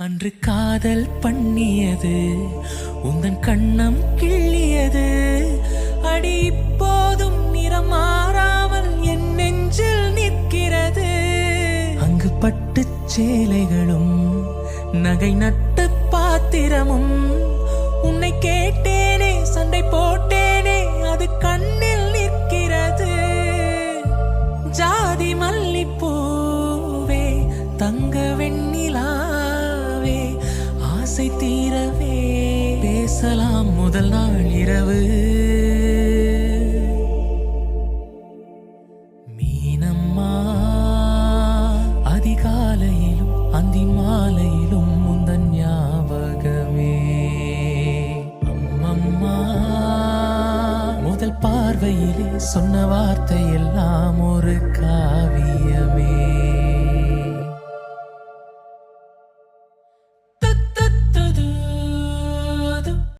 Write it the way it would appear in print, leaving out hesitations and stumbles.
அன்று காதல் பண்ணியது உந்தன் கண்ணம் கிள்ளியது அடி இப்போதும் நிறம் மாறாமல் என் நெஞ்சில் நிற்கிறது. அங்கு பட்டு சேலைகளும் நகை நட்டு பாத்திரமும் உன்னை கேட்டேனே சண்டை போட்டேனே அது கண்ணில் நிற்கிறது. ஜாதி மல்லிப்பூவே தங்க வெண்ணிலாவே ஆசை தீரவே பேசலாம் முதல் நாள் இரவு. மீனம்மா அதிகாலையிலும் அந்தி மாலையிலும் முந்தன் ஞாபகமே. அம்மம்மா முதல் பார்வையிலே சொன்ன வார்த்தை எல்லாம் ஒரு